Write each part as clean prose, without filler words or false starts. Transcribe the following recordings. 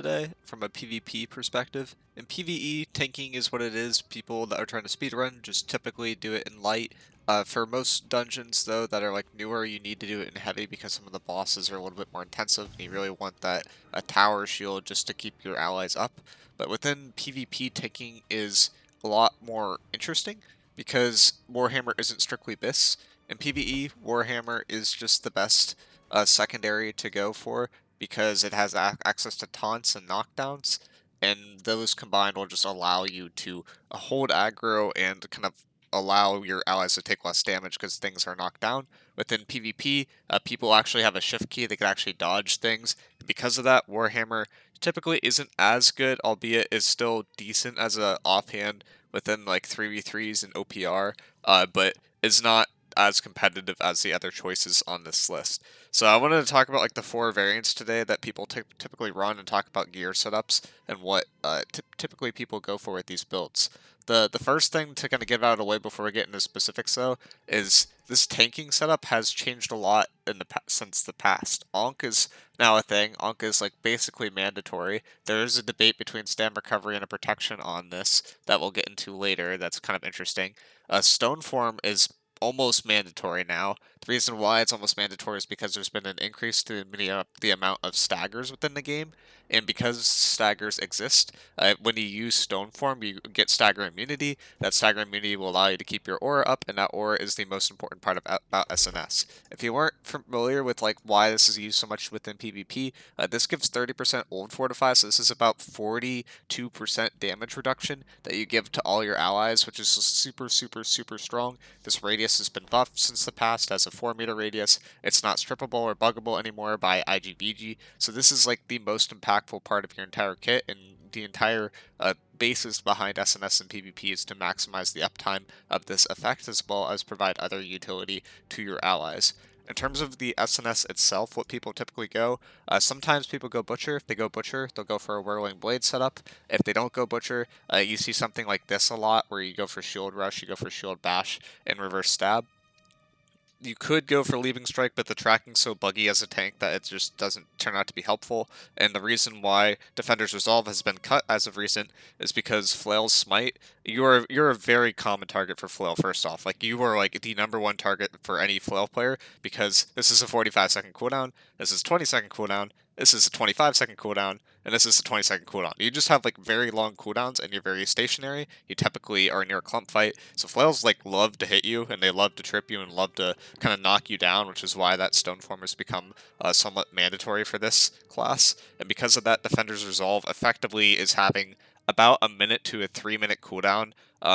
today from a PvP perspective. In PvE, tanking is what it is. People that are trying to speedrun just typically do it in light. For most dungeons, though, that are like newer, you need to do it in heavy because some of the bosses are a little bit more intensive, and you really want that a tower shield just to keep your allies up. But within PvP, tanking is a lot more interesting because Warhammer isn't strictly this. In PvE, Warhammer is just the best secondary to go for because it has access to taunts and knockdowns, and those combined will just allow you to hold aggro and kind of allow your allies to take less damage because things are knocked down. Within PvP, people actually have a shift key, they can actually dodge things, and because of that, Warhammer typically isn't as good, albeit is still decent as a offhand within like 3v3s and OPR, but is not as competitive as the other choices on this list. So I wanted to talk about like the four variants today that people typically run, and talk about gear setups and what typically people go for with these builds. The first thing to kind of get out of the way before we get into specifics, though, is this tanking setup has changed a lot in the since the past. Onk is now a thing. Onk is like basically mandatory. There is a debate between stand recovery and a protection on this that we'll get into later. That's kind of interesting. Stone form is almost mandatory now. The reason why it's almost mandatory is because there's been an increase to the amount of staggers within the game, and because staggers exist, when you use stone form, you get stagger immunity. That stagger immunity will allow you to keep your aura up, and that aura is the most important part about SNS. If you weren't familiar with like why this is used so much within PvP, this gives 30% old fortify, so this is about 42% damage reduction that you give to all your allies, which is super, super, super strong. This radius has been buffed since the past as a 4-meter radius. It's not strippable or buggable anymore by IGVG, so this is like the most impactful part of your entire kit, and the entire basis behind SNS and PvP is to maximize the uptime of this effect as well as provide other utility to your allies. In terms of the SNS itself, what people typically go, sometimes people go Butcher. If they go Butcher, they'll go for a Whirling Blade setup. If they don't go Butcher, you see something like this a lot, where you go for Shield Rush, you go for Shield Bash, and Reverse Stab. You could go for Leaving Strike, but the tracking's so buggy as a tank that it just doesn't turn out to be helpful. And the reason why Defender's Resolve has been cut as of recent is because Flail's Smite, you're a very common target for Flail, first off. Like, you are like the #1 target for any Flail player, because this is a 45-second cooldown, this is 20-second cooldown, this is a 25-second cooldown, and this is a 20-second cooldown. You just have like very long cooldowns, and you're very stationary. You typically are near a clump fight, so flails like love to hit you, and they love to trip you, and love to kind of knock you down, which is why that stone form has become somewhat mandatory for this class. And because of that, Defender's Resolve effectively is having about a minute to a 3-minute cooldown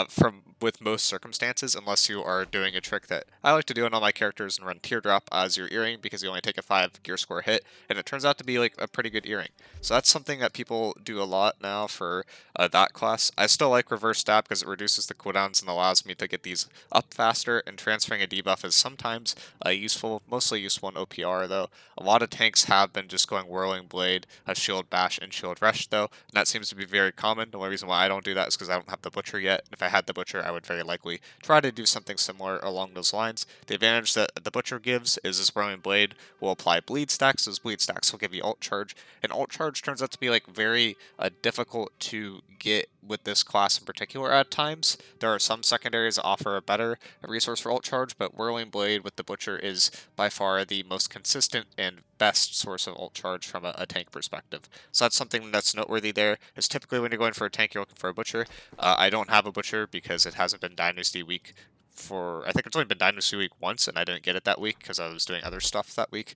from with most circumstances, unless you are doing a trick that I like to do on all my characters and run Teardrop as your earring, because you only take a 5 gear score hit, and it turns out to be like a pretty good earring. So that's something that people do a lot now for that class. I still like Reverse Stab because it reduces the cooldowns and allows me to get these up faster, and transferring a debuff is sometimes useful, mostly useful in OPR though. A lot of tanks have been just going Whirling Blade, Shield Bash, and Shield Rush though, and that seems to be very common. The only reason why I don't do that is because I don't have the Butcher yet. If I had the Butcher, I would very likely try to do something similar along those lines. The advantage that the Butcher gives is this Whirling Blade will apply bleed stacks. Those bleed stacks will give you ult charge, and ult charge turns out to be like very difficult to get with this class in particular at times. There are some secondaries that offer a better resource for ult charge, but Whirling Blade with the Butcher is by far the most consistent and best source of ult charge from a tank perspective. So that's something that's noteworthy there, is typically when you're going for a tank, you're looking for a Butcher. I don't have a Butcher because it hasn't been Dynasty Week I think it's only been Dynasty Week once, and I didn't get it that week because I was doing other stuff that week.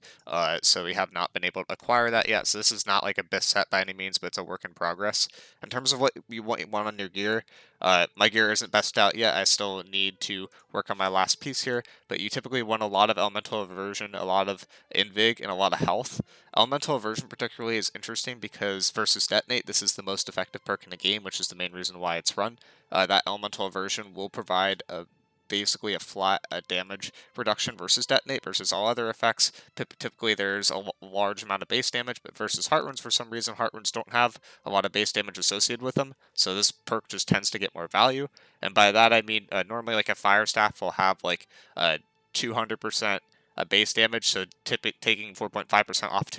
So we have not been able to acquire that yet. So this is not like a best set by any means, but it's a work in progress. In terms of what you want on your gear, my gear isn't best out yet. I still need to work on my last piece here, but you typically want a lot of Elemental Aversion, a lot of Invig, and a lot of health. Elemental Aversion particularly is interesting because versus Detonate, this is the most effective perk in the game, which is the main reason why it's run. That Elemental Aversion will provide basically a flat damage reduction versus Detonate versus all other effects. Typically there's a large amount of base damage, but versus Heart Runes, for some reason, Heart Runes don't have a lot of base damage associated with them, so this perk just tends to get more value. And by that I mean normally like a Fire Staff will have like 200% base damage, so taking 4.5% off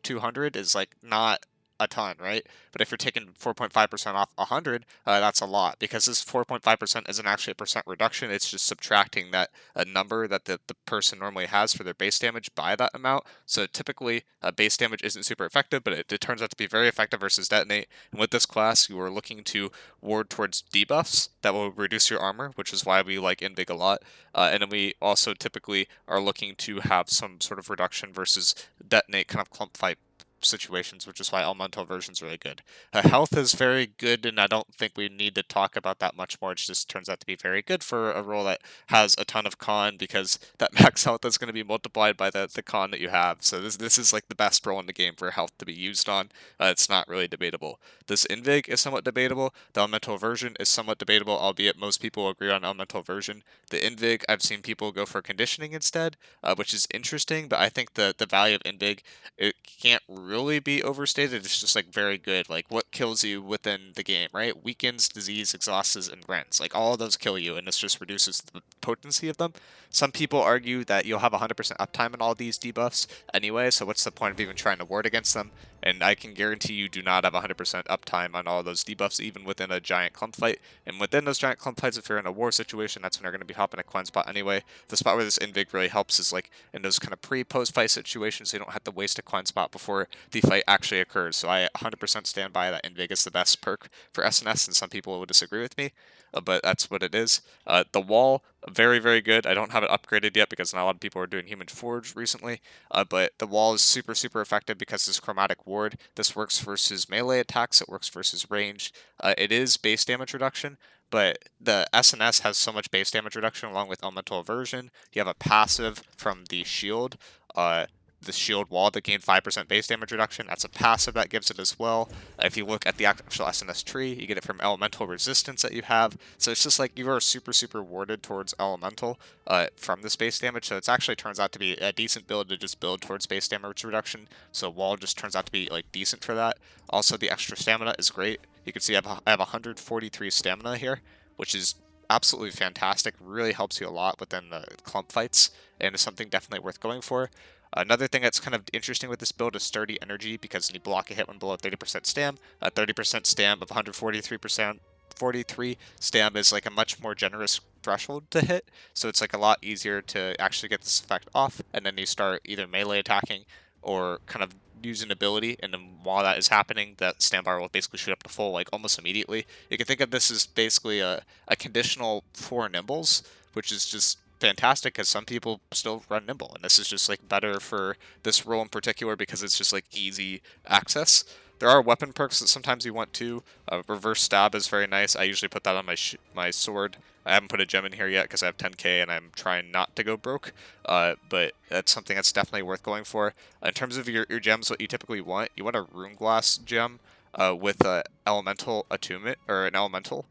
200 is like not a ton, right? But if you're taking 4.5% off 100, that's a lot, because this 4.5% isn't actually a percent reduction. It's just subtracting that a number that the person normally has for their base damage by that amount. So typically, base damage isn't super effective, but it turns out to be very effective versus detonate. And with this class, you are looking to ward towards debuffs that will reduce your armor, which is why we like Invig a lot. And then we also typically are looking to have some sort of reduction versus detonate kind of clump fight situations, which is why elemental version is really good. Health is very good, and I don't think we need to talk about that much more. It just turns out to be very good for a role that has a ton of con, because that max health is going to be multiplied by the con that you have. So this is like the best role in the game for health to be used on. It's not really debatable. This Invig is somewhat debatable. The elemental version is somewhat debatable, albeit most people agree on elemental version. The Invig, I've seen people go for conditioning instead, which is interesting, but I think the value of Invig, it can't really be overstated. It's just like very good. Like, what kills you within the game, right? Weakens, disease, exhausts, and rends. Like, all of those kill you, and this just reduces the potency of them. Some people argue that you'll have 100% uptime in all these debuffs anyway, so what's the point of even trying to ward against them? And I can guarantee you do not have 100% uptime on all those debuffs, even within a giant clump fight. And within those giant clump fights, if you're in a war situation, that's when you're going to be hopping a Quen spot anyway. The spot where this Invig really helps is like in those kind of pre-post fight situations, so you don't have to waste a Quen spot before the fight actually occurs. So I 100% stand by that Invig is the best perk for SNS, and some people would disagree with me, but that's what it is. The wall, very, very good. I don't have it upgraded yet because not a lot of people are doing Human Forge recently, but the wall is super, super effective because this chromatic ward. This works versus melee attacks, it works versus ranged. It is base damage reduction, but the SNS has so much base damage reduction along with elemental aversion. You have a passive from the shield. The shield wall that gained 5% base damage reduction. That's a passive that gives it as well. If you look at the actual SNS tree, you get it from elemental resistance that you have. So it's just like you are super, super warded towards elemental from this base damage. So it actually turns out to be a decent build to just build towards base damage reduction. So wall just turns out to be like decent for that. Also, the extra stamina is great. You can see I have 143 stamina here, which is absolutely fantastic. Really helps you a lot within the clump fights, and is something definitely worth going for. Another thing that's kind of interesting with this build is sturdy energy, because when you block a hit when below 30% stam, a 30% stam of 143%, 43 stam is like a much more generous threshold to hit, so it's like a lot easier to actually get this effect off, and then you start either melee attacking or kind of use an ability, and then while that is happening, that stam bar will basically shoot up to full like almost immediately. You can think of this as basically a conditional for nimbles, which is just fantastic because some people still run nimble, and this is just like better for this role in particular because it's just like easy access. There are weapon perks that sometimes you want to. Reverse stab is very nice. I usually put that on my sword. I haven't put a gem in here yet because I have 10k and I'm trying not to go broke, but that's something that's definitely worth going for. In terms of your gems, what you typically want, you want a rune glass gem with a elemental attunement, or an elemental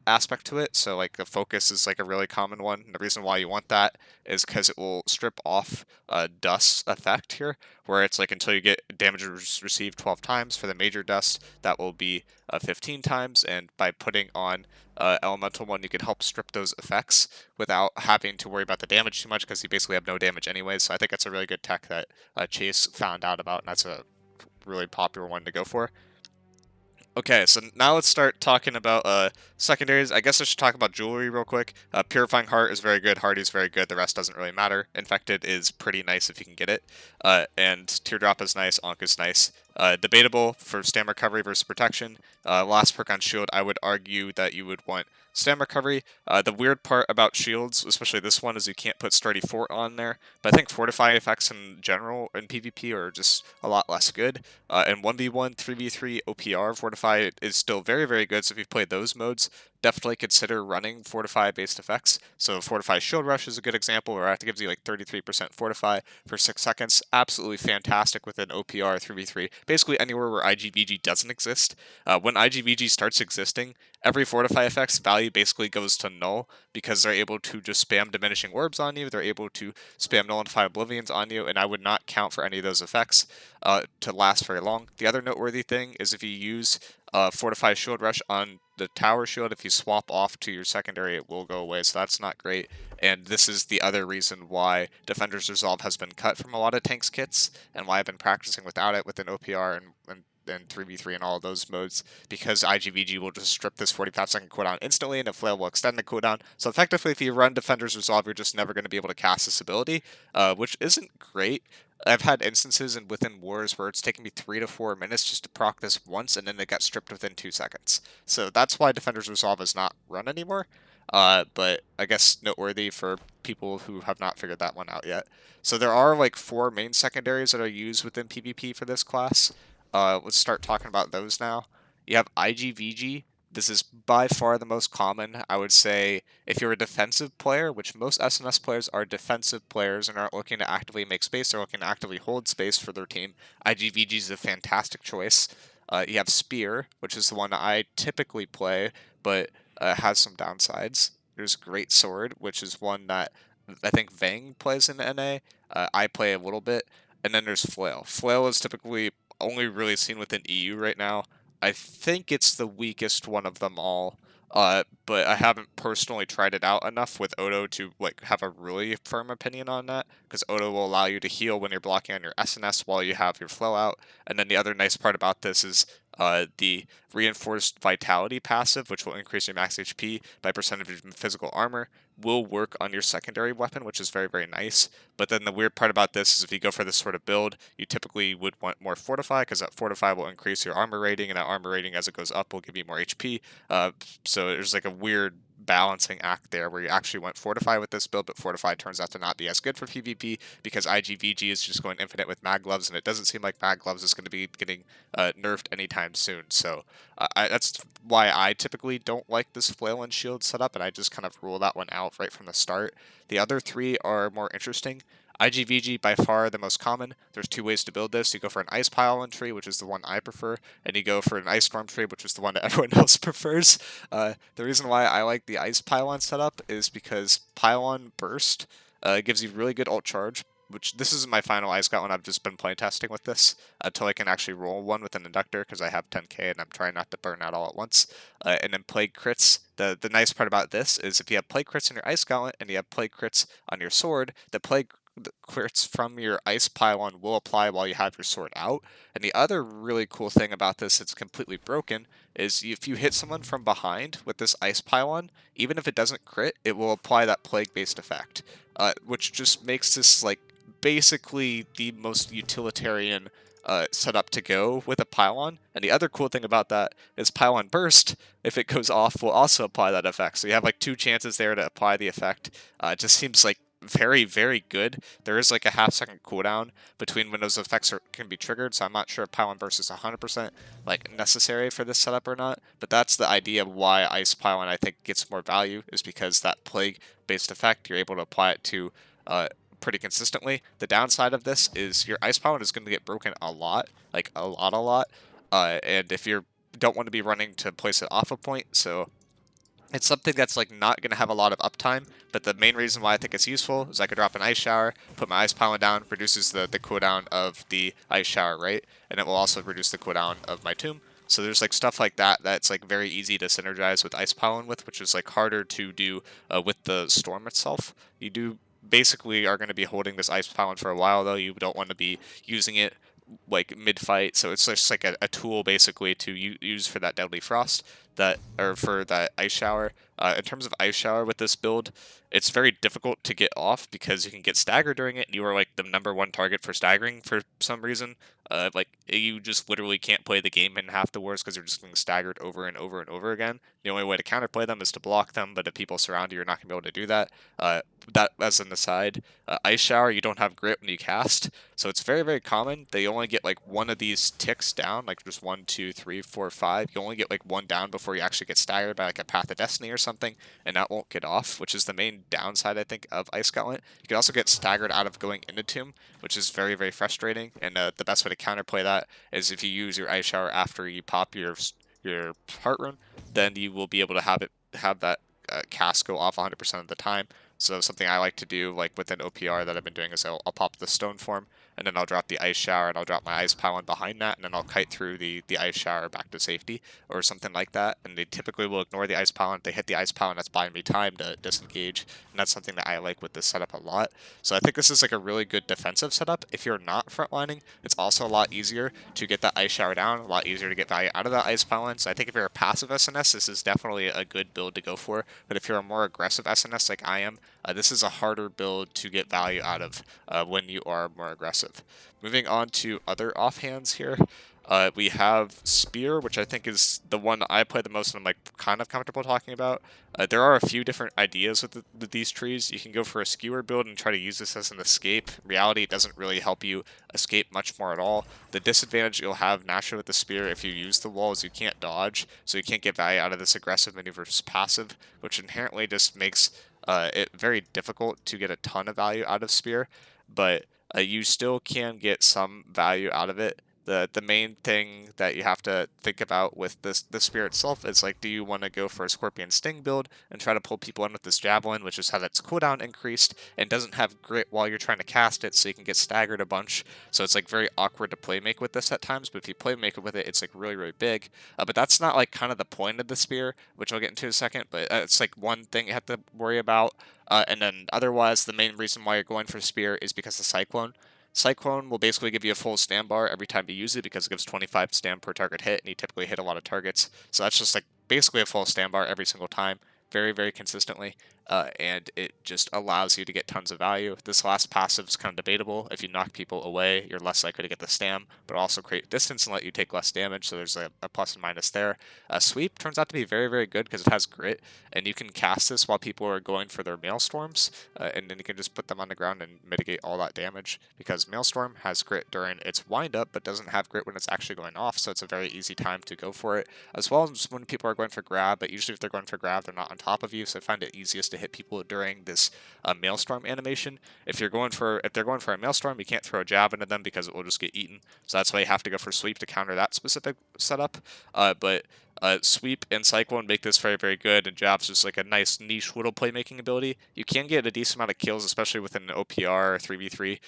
aspect to it. So like the focus is like a really common one. And the reason why you want that is because it will strip off dust effect here, where it's like until you get damage received 12 times. For the major dust, that will be 15 times, and by putting on elemental one, you can help strip those effects without having to worry about the damage too much, because you basically have no damage anyways. So I think that's a really good tech that Chase found out about, and that's a really popular one to go for. Okay, so now let's start talking about secondaries. I guess I should talk about jewelry real quick. Purifying Heart is very good. Hardy is very good. The rest doesn't really matter. Infected is pretty nice if you can get it. And Teardrop is nice. Ankh is nice. Debatable for stam recovery versus protection. Last perk on shield, I would argue that you would want stam recovery. The weird part about shields, especially this one, is you can't put Sturdy Fort on there. But I think fortify effects in general in PvP are just a lot less good. And 1v1, 3v3 OPR fortify is still very, very good. So if you've played those modes, definitely consider running fortify based effects. So fortify shield rush is a good example, where it gives you like 33% fortify for 6 seconds. Absolutely fantastic with an OPR 3v3. Basically anywhere where IGVG doesn't exist. When IGVG starts existing, every fortify effect's value basically goes to null, because they're able to just spam diminishing orbs on you. They're able to spam nullify oblivions on you, and I would not count for any of those effects to last very long. The other noteworthy thing is if you use fortify shield rush on the tower shield, if you swap off to your secondary, it will go away, so that's not great. And this is the other reason why Defender's Resolve has been cut from a lot of tanks kits, and why I've been practicing without it with an OPR and and 3v3 and all of those modes, because IGVG will just strip this 45-second cooldown instantly, and a flail will extend the cooldown. So effectively, if you run Defender's Resolve, you're just never going to be able to cast this ability, which isn't great. I've had instances within wars where it's taken me 3 to 4 minutes just to proc this once, and then it got stripped within 2 seconds. So that's why Defender's Resolve is not run anymore. But I guess noteworthy for people who have not figured that one out yet. So there are like 4 main secondaries that are used within PvP for this class. Let's start talking about those now. You have IGVG. This is by far the most common. I would say if you're a defensive player, which most SNS players are defensive players and aren't looking to actively make space, they're looking to actively hold space for their team, IGVG is a fantastic choice. You have Spear, which is the one that I typically play, but has some downsides. There's Great Sword, which is one that I think Vang plays in NA. I play a little bit. And then there's Flail. Flail is typically only really seen within EU right now. I think it's the weakest one of them all. But I haven't personally tried it out enough with Odo to like have a really firm opinion on that, because Odo will allow you to heal when you're blocking on your SNS while you have your flow out. And then the other nice part about this is the reinforced vitality passive, which will increase your max HP by percentage of physical armor, will work on your secondary weapon, which is very, very nice. But then the weird part about this is if you go for this sort of build, you typically would want more Fortify, because that Fortify will increase your armor rating, and that armor rating as it goes up will give you more HP. So there's like a weird balancing act there where you actually want Fortify with this build, but Fortify turns out to not be as good for PvP because IGVG is just going infinite with Mag Gloves, and it doesn't seem like Mag Gloves is going to be getting nerfed anytime soon. So that's why I typically don't like this Flail and Shield setup, and I just kind of rule that one out right from the start. The other 3 are more interesting. IGVG by far the most common. There's 2 ways to build this. You go for an Ice Pylon tree, which is the one I prefer, and you go for an Ice Storm tree, which is the one that everyone else prefers. The reason why I like the Ice Pylon setup is because Pylon Burst gives you really good ult charge, which this is my final Ice Scout one. I've just been playtesting with this until I can actually roll one with an Inductor, because I have 10k and I'm trying not to burn out all at once. And then Plague Crits. The nice part about this is if you have Plague Crits in your Ice Gauntlet and you have Plague Crits on your sword, the crits from your Ice Pylon will apply while you have your sword out. And the other really cool thing about this that's completely broken is if you hit someone from behind with this Ice Pylon, even if it doesn't crit, it will apply that plague-based effect, which just makes this like basically the most utilitarian setup to go with a Pylon. And the other cool thing about that is Pylon Burst, if it goes off, will also apply that effect. So you have like 2 chances there to apply the effect. It just seems like very, very good. There is like a half-second cooldown between when those effects can be triggered, so I'm not sure if Pylon Burst is 100% like necessary for this setup or not, but that's the idea of why Ice Pylon I think gets more value, is because that plague-based effect, you're able to apply it to pretty consistently. The downside of this is your Ice Pylon is going to get broken a lot, like a lot, and if you don't want to be running to place it off a point, so it's something that's like not going to have a lot of uptime, but the main reason why I think it's useful is I could drop an Ice Shower, put my Ice Pylon down, reduces the cooldown of the Ice Shower, right? And it will also reduce the cooldown of my Tomb. So there's like stuff like that that's like very easy to synergize with Ice Pylon with, which is like harder to do with the Storm itself. You do basically are going to be holding this Ice Pylon for a while, though. You don't want to be using it like mid-fight, so it's just like a tool basically to use for that Deadly Frost, or for that Ice Shower. In terms of Ice Shower with this build, it's very difficult to get off because you can get staggered during it, and you are like the #1 target for staggering for some reason. Like you just literally can't play the game in half the wars because you're just getting staggered over and over and over again. The only way to counterplay them is to block them, but if people surround you, you're not gonna be able to do that. That as an aside, Ice Shower, you don't have grit when you cast, so it's very, very common. They only get like one of these ticks down, like just 1, 2, 3, 4, 5. You only get like one down before you actually get staggered by like a Path of Destiny or something, and that won't get off, which is the main downside I think of Ice Gauntlet. You can also get staggered out of going into Tomb, which is very, very frustrating. And the best way to counterplay that is if you use your Ice Shower after you pop your Heart Rune, then you will be able to have that cast go off 100% of the time. So something I like to do, like within OPR that I've been doing, is I'll pop the Stone Form, and then I'll drop the ice shower and I'll drop my ice pylon behind that, and then I'll kite through the ice shower back to safety or something like that. And they typically will ignore the ice pylon. If they hit the ice pylon, that's buying me time to disengage, and that's something that I like with this setup a lot. So I think this is like a really good defensive setup. If you're not frontlining, it's also a lot easier to get that ice shower down, a lot easier to get value out of that ice pylon. So I think if you're a passive SNS, this is definitely a good build to go for. But if you're a more aggressive SNS like I am, this is a harder build to get value out of when you are more aggressive. Moving on to other offhands here. We have Spear, which I think is the one I play the most and I'm like kind of comfortable talking about. There are a few different ideas with these trees. You can go for a skewer build and try to use this as an escape. In reality, it doesn't really help you escape much more at all. The disadvantage you'll have naturally with the Spear if you use the wall is you can't dodge, so you can't get value out of this aggressive maneuver's passive, which inherently just makes it very difficult to get a ton of value out of Spear, but you still can get some value out of it. The main thing that you have to think about with the Spear itself is like, do you want to go for a Scorpion Sting build and try to pull people in with this Javelin, which is how its cooldown increased and doesn't have grit while you're trying to cast it, so you can get staggered a bunch. So it's like very awkward to play make with this at times, but if you play make with it, it's like really, really big. But that's not like kind of the point of the Spear, which I'll get into in a second, but it's like one thing you have to worry about. And then otherwise, the main reason why you're going for Spear is because of Cyclone. Cyclone will basically give you a full stand bar every time you use it because it gives 25 stand per target hit, and you typically hit a lot of targets. So that's just like basically a full stand bar every single time, very, very consistently. And it just allows you to get tons of value. This last passive is kind of debatable. If you knock people away, you're less likely to get the stam, but also create distance and let you take less damage, so there's a plus and minus there. Sweep turns out to be very, very good because it has grit, and you can cast this while people are going for their Maelstorms, and then you can just put them on the ground and mitigate all that damage, because Maelstrom has grit during its windup, but doesn't have grit when it's actually going off, so it's a very easy time to go for it, as well as when people are going for grab, but usually if they're going for grab, they're not on top of you, so I find it easiest to hit people during this Maelstrom animation. If they're going for a Maelstrom, you can't throw a jab into them because it will just get eaten, so that's why you have to go for Sweep to counter that specific setup, but Sweep and Cyclone make this very, very good, and Jab's just like a nice niche little playmaking ability. You can get a decent amount of kills, especially within an OPR or 3v3,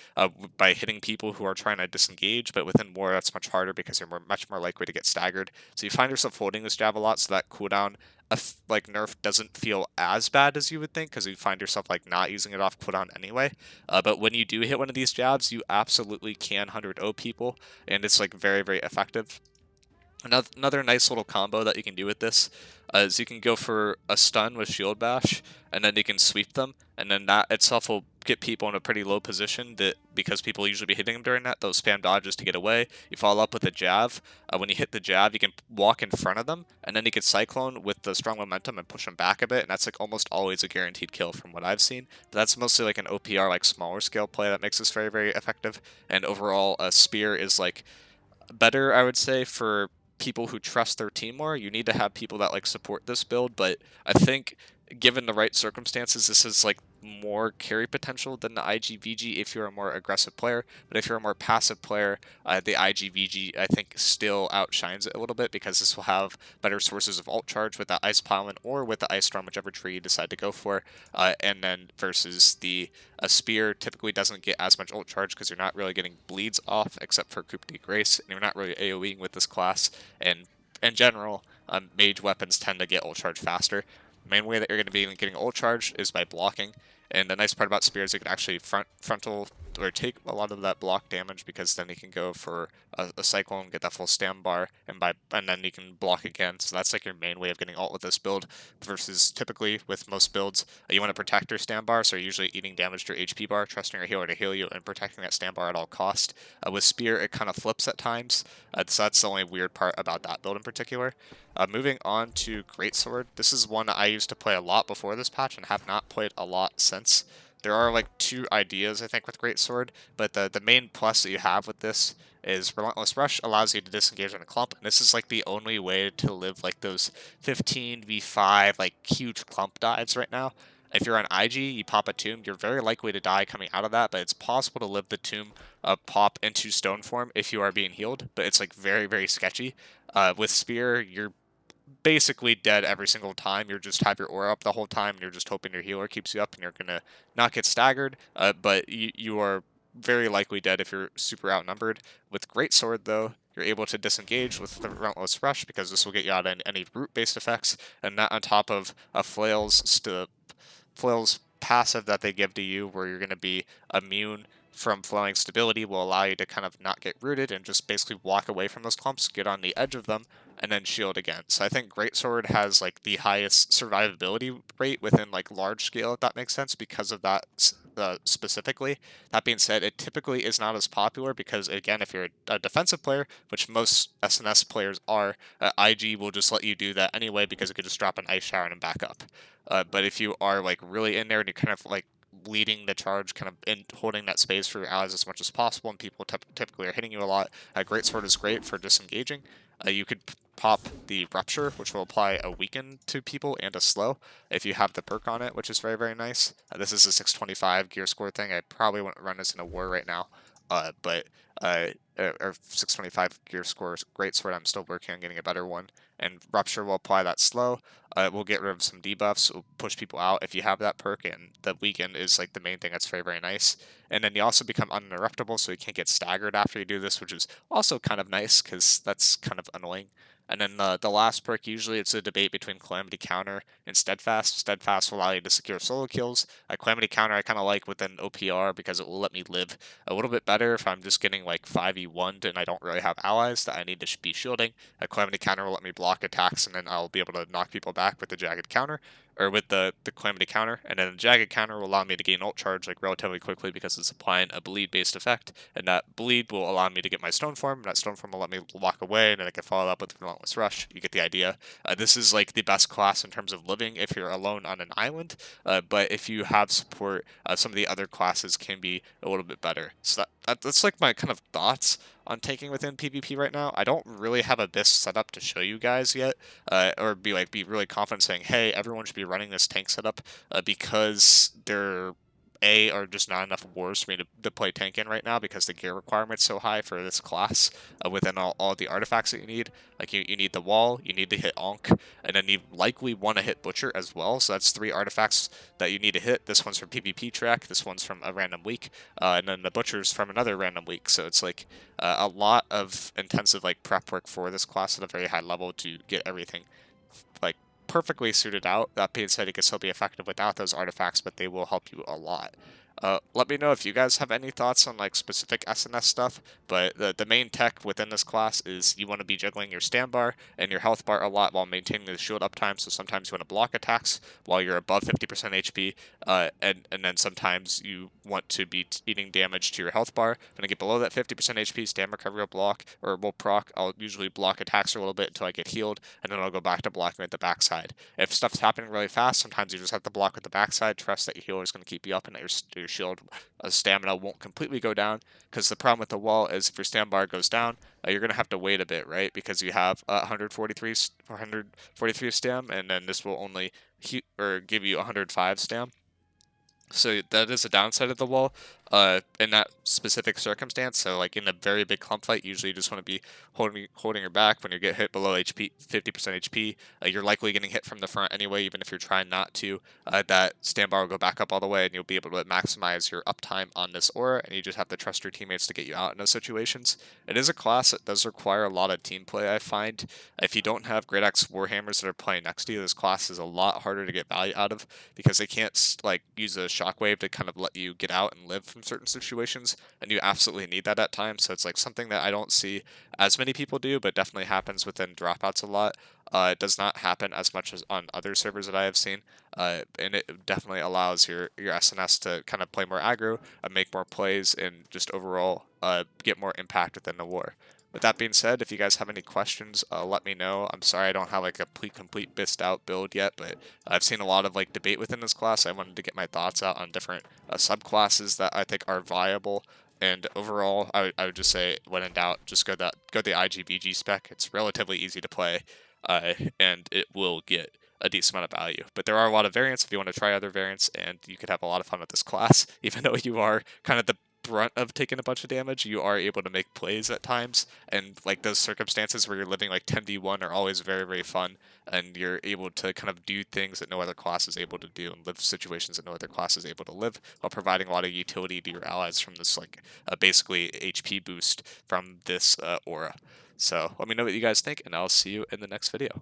by hitting people who are trying to disengage, but within war that's much harder because you're much more likely to get staggered. So you find yourself holding this Jab a lot, so that cooldown like nerf doesn't feel as bad as you would think, because you find yourself like not using it off cooldown anyway. But when you do hit one of these jabs, you absolutely can 100-0 people, and it's like very, very effective. Another nice little combo that you can do with this is you can go for a stun with Shield Bash, and then you can sweep them, and then that itself will get people in a pretty low position that, because people usually be hitting them during that, they'll spam dodges to get away. You follow up with a jab. When you hit the jab, you can walk in front of them, and then you can Cyclone with the strong momentum and push them back a bit, and that's like almost always a guaranteed kill from what I've seen. But that's mostly like an OPR, like smaller scale play that makes this very, very effective, and overall, a Spear is like better, I would say, for people who trust their team more. You need to have people that like support this build, but I think given the right circumstances, this is like more carry potential than the IGVG if you're a more aggressive player. But if you're a more passive player, the IGVG I think still outshines it a little bit, because this will have better sources of ult charge with the Ice Pylon or with the Ice Storm, whichever tree you decide to go for. And then versus the Spear typically doesn't get as much ult charge because you're not really getting bleeds off except for Coup de Grace, and you're not really AoEing with this class. And in general, mage weapons tend to get ult charge faster. The main way that you're going to be getting ult charge is by blocking, and the nice part about Spear is you can actually frontal or take a lot of that block damage, because then you can go for a Cyclone, get that full stam bar, and then you can block again. So that's like your main way of getting ult with this build, versus typically with most builds, you want to protect your stam bar, so you're usually eating damage to your HP bar, trusting your healer to heal you, and protecting that stam bar at all cost. With Spear, it kind of flips at times, so that's the only weird part about that build in particular. Moving on to Greatsword, this is one I used to play a lot before this patch and have not played a lot since. There are like two ideas I think with Greatsword, but the main plus that you have with this is Relentless Rush allows you to disengage on a clump, and this is like the only way to live like those 15v5 like huge clump dives right now. If you're on IG, you pop a tomb, you're very likely to die coming out of that, but it's possible to live the tomb pop into stone form if you are being healed, but it's like very, very sketchy. With Spear, you're basically dead every single time. You're just have your aura up the whole time, and you're just hoping your healer keeps you up, and you're gonna not get staggered. But you are very likely dead if you're super outnumbered. With Greatsword, though, you're able to disengage with the Relentless Rush because this will get you out of any root-based effects, and that on top of a Flail's passive that they give to you, where you're going to be immune from flowing stability, will allow you to kind of not get rooted and just basically walk away from those clumps, get on the edge of them, and then shield again. So I think Greatsword has like the highest survivability rate within like large scale, if that makes sense, because of that specifically. That being said, it typically is not as popular because, again, if you're a defensive player, which most SNS players are, IG will just let you do that anyway because it could just drop an ice shower and back up. But if you are like really in there and you're kind of like leading the charge, kind of in holding that space for your allies as much as possible, and people typically are hitting you a lot, Greatsword is great for disengaging. You could pop the Rupture, which will apply a weaken to people and a slow if you have the perk on it, which is very, very nice. This is a 625 gear score thing. I probably wouldn't run this in a war right now, but or 625 gear score Greatsword, I'm still working on getting a better one. And Rupture will apply that slow. We'll get rid of some debuffs, we'll push people out if you have that perk, and the weaken is like the main thing that's very, very nice. And then you also become uninterruptible, so you can't get staggered after you do this, which is also kind of nice because that's kind of annoying. And then the last perk, usually it's a debate between Calamity Counter and Steadfast. Steadfast will allow you to secure solo kills. Calamity Counter I kind of like within OPR because it will let me live a little bit better if I'm just getting like 5v1'd and I don't really have allies that I need to be shielding. Calamity Counter will let me block attacks, and then I'll be able to knock people back with the Jagged Counter, or with the Calamity Counter, and then the Jagged Counter will allow me to gain ult charge like relatively quickly because it's applying a bleed based effect, and that bleed will allow me to get my Stone Form, and that Stone Form will let me walk away, and then I can follow up with Relentless Rush. You get the idea. This is like the best class in terms of living if you're alone on an island, but if you have support, some of the other classes can be a little bit better. So that's like my kind of thoughts on taking within PvP right now. I don't really have a BIS setup to show you guys yet, or be really confident saying, hey, everyone should be running this tank setup, because there are just not enough wars for me to play tank in right now because the gear requirement's so high for this class, within all the artifacts that you need. Like you need the wall, you need to hit Ankh, and then you likely want to hit Butcher as well. So that's 3 artifacts that you need to hit. This one's from PvP track, this one's from a random week, and then the Butcher's from another random week. So it's like a lot of intensive like prep work for this class at a very high level to get everything like perfectly suited out. That being said, it can still be effective without those artifacts, but they will help you a lot. Let me know if you guys have any thoughts on like specific SNS stuff, but the main tech within this class is you want to be juggling your stand bar and your health bar a lot while maintaining the shield uptime, so sometimes you want to block attacks while you're above 50% HP, and then sometimes you want to be eating damage to your health bar. When I get below that 50% HP, stand recovery will block, or will proc. I'll usually block attacks for a little bit until I get healed, and then I'll go back to blocking at the backside. If stuff's happening really fast, sometimes you just have to block with the backside, trust that your healer is going to keep you up and that your shield stamina won't completely go down, because the problem with the wall is if your stam bar goes down, you're going to have to wait a bit, right? Because you have 143 stam, and then this will only give you 105 stam. So that is a downside of the wall, in that specific circumstance. So like in a very big clump fight, usually you just want to be holding your back. When you get hit below HP, 50% HP, you're likely getting hit from the front anyway, even if you're trying not to. That stand bar will go back up all the way, and you'll be able to maximize your uptime on this aura, and you just have to trust your teammates to get you out in those situations. It is a class that does require a lot of team play, I find. If you don't have Great Axe Warhammers that are playing next to you, this class is a lot harder to get value out of, because they can't like use a shockwave to kind of let you get out and live from certain situations, and you absolutely need that at times. So it's like something that I don't see as many people do, but definitely happens within dropouts a lot. It does not happen as much as on other servers that I have seen, and it definitely allows your SNS to kind of play more aggro, make more plays, and just overall get more impact within the war. With that being said, if you guys have any questions, let me know. I'm sorry I don't have like a complete bist out build yet, but I've seen a lot of like debate within this class. I wanted to get my thoughts out on different subclasses that I think are viable. And overall, I would just say, when in doubt, just go the IGVG spec. It's relatively easy to play, and it will get a decent amount of value. But there are a lot of variants if you want to try other variants, and you could have a lot of fun with this class, even though you are kind of the brunt of taking a bunch of damage, you are able to make plays at times, and like those circumstances where you're living like 10v1 are always very, very fun, and you're able to kind of do things that no other class is able to do and live situations that no other class is able to live while providing a lot of utility to your allies from this like basically HP boost from this aura. So let me know what you guys think, and I'll see you in the next video.